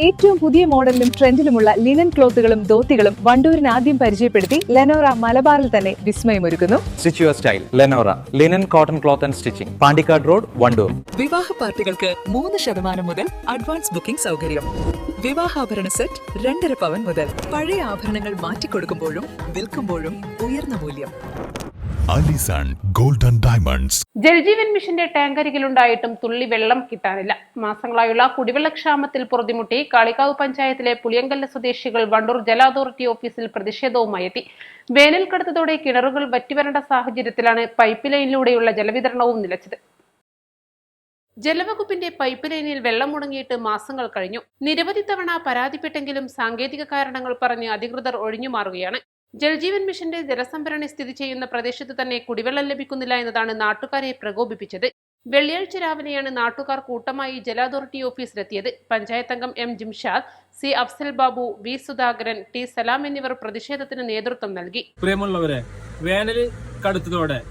ഏറ്റവും പുതിയ മോഡലിലും ട്രെൻഡിലുമുള്ള ലിനൻ ക്ലോത്തുകളും ധോത്തികളും വണ്ടൂരിന് ആദ്യം പരിചയപ്പെടുത്തി ലെനോറ മലബാറിൽ തന്നെ വിസ്മയമൊരുക്കുന്നു. Stitch your style Lenora linen cotton cloth and stitching, Pandikkad road, Wandoor. വിവാഹ പാർട്ടികൾക്ക് 3% മുതൽ അഡ്വാൻസ് ബുക്കിംഗ് സൗകര്യം. വിവാഹാഭരണ സെറ്റ് 2.5 പവൻ മുതൽ. പഴയ ആഭരണങ്ങൾ മാറ്റിക്കൊടുക്കുമ്പോഴും വിൽക്കുമ്പോഴും ഉയർന്ന മൂല്യം. Allison golden diamonds. ജൽജീവൻ മിഷന്റെ ടാങ്കരികിലുണ്ടായിട്ടും തുള്ളി വെള്ളം കിട്ടാനില്ല. മാസങ്ങളായുള്ള കുടിവെള്ളക്ഷാമത്തിൽ പൊറുതിമുട്ടി കാളികാവ് പഞ്ചായത്തിലെ പുളിയങ്കല്ല സ്വദേശികൾ വണ്ടൂർ ജല അതോറിറ്റി ഓഫീസിൽ പ്രതിഷേധവുമായി എത്തി. വേനൽ കടുത്തതോടെ കിണറുകൾ വറ്റിവരേണ്ട സാഹചര്യത്തിലാണ് പൈപ്പ് ലൈനിലൂടെയുള്ള ജലവിതരണവും നിലച്ചത്. ജലവകുപ്പിന്റെ പൈപ്പ് ലൈനിൽ വെള്ളം മുടങ്ങിയിട്ട് മാസങ്ങൾ കഴിഞ്ഞു. നിരവധി തവണ പരാതിപ്പെട്ടെങ്കിലും സാങ്കേതിക കാരണങ്ങൾ പറഞ്ഞ് അധികൃതർ ഒഴിഞ്ഞുമാറുകയാണ്. ജൽജീവൻ മിഷന്റെ ജലസംഭരണി സ്ഥിതി ചെയ്യുന്ന പ്രദേശത്ത് തന്നെ കുടിവെള്ളം ലഭിക്കുന്നില്ല എന്നതാണ് നാട്ടുകാരെ പ്രകോപിപ്പിച്ചത്. വെള്ളിയാഴ്ച രാവിലെയാണ് നാട്ടുകാർ കൂട്ടമായി ജല അതോറിറ്റി ഓഫീസിലെത്തിയത്. പഞ്ചായത്ത് അംഗം M Jimshad, C Afsal Babu, V Sudhakaran, T Salam എന്നിവർ പ്രതിഷേധത്തിന് നേതൃത്വം നൽകി. പ്രിയമുള്ളവരെ, വേനൽ കടുത്തതോടെ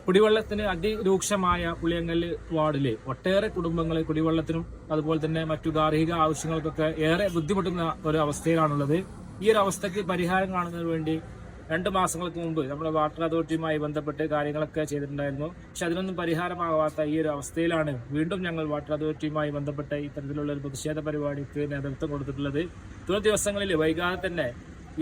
കുടിവെള്ളത്തിന് അതിരൂക്ഷമായ പുളിയങ്കല്ല് വാർഡിലെ ഒട്ടേറെ കുടുംബങ്ങൾ കുടിവെള്ളത്തിനും അതുപോലെ തന്നെ മറ്റു ഗാർഹിക ആവശ്യങ്ങൾക്കൊക്കെ ഏറെ ബുദ്ധിമുട്ടുന്ന ഒരു അവസ്ഥയിലാണുള്ളത്. ഈ ഒരു അവസ്ഥയ്ക്ക് പരിഹാരം കാണുന്നതിന് വേണ്ടി 2 മാസങ്ങൾക്ക് മുമ്പ് നമ്മുടെ വാട്ടർ അതോറിറ്റിയുമായി ബന്ധപ്പെട്ട് കാര്യങ്ങളൊക്കെ ചെയ്തിട്ടുണ്ടായിരുന്നു. പക്ഷെ അതിനൊന്നും പരിഹാരമാകാത്ത ഈ ഒരു അവസ്ഥയിലാണ് വീണ്ടും ഞങ്ങൾ വാട്ടർ അതോറിറ്റിയുമായി ബന്ധപ്പെട്ട് ഇത്തരത്തിലുള്ള ഒരു പ്രതിഷേധ പരിപാടിക്ക് നേതൃത്വം കൊടുത്തിട്ടുള്ളത്. തുടർ ദിവസങ്ങളിൽ വൈകാതെ തന്നെ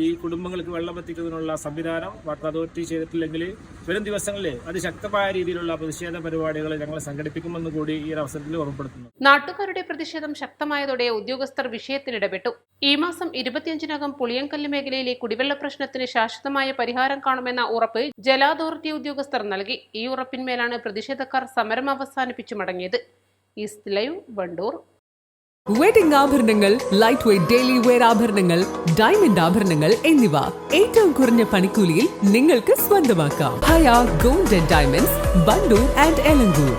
ഈ കുടുംബങ്ങൾക്ക് വെള്ളം എത്തിക്കുന്നതിനുള്ള സംവിധാനം വാട്ടർ അതോറിറ്റി ചെയ്തിട്ടില്ലെങ്കിൽ വരും ദിവസങ്ങളിൽ അതിശക്തമായ രീതിയിലുള്ള പ്രതിഷേധ പരിപാടികൾ ഞങ്ങൾ സംഘടിപ്പിക്കുമെന്ന് കൂടി ഈ ഒരു അവസരത്തിൽ ഓർമ്മപ്പെടുത്തുന്നു. നാട്ടുകാരുടെ പ്രതിഷേധം ശക്തമായതോടെ ഉദ്യോഗസ്ഥർ വിഷയത്തിൽ ഇടപെട്ടു. ഈ മാസം 25-നകം പുളിയങ്കല്ല് മേഖലയിലെ കുടിവെള്ള പ്രശ്നത്തിന് ശാശ്വതമായ പരിഹാരം കാണുമെന്ന ഉറപ്പ് ജല അതോറിറ്റി ഉദ്യോഗസ്ഥർ നൽകി. ഈ ഉറപ്പിന്മേലാണ് പ്രതിഷേധക്കാർ സമരം അവസാനിപ്പിച്ചു മടങ്ങിയത്. East Live, Wandoor. വെഡിംഗ് ആഭരണങ്ങൾ, ലൈറ്റ് വെയ്റ്റ് ഡെയിലി വെയർ ആഭരണങ്ങൾ, ഡയമണ്ട് ആഭരണങ്ങൾ എന്നിവ ഏറ്റവും കുറഞ്ഞ പണിക്കൂലിയിൽ നിങ്ങൾക്ക് സ്വന്തമാക്കാം. Haya gold and diamonds, Wandoor and Elankur.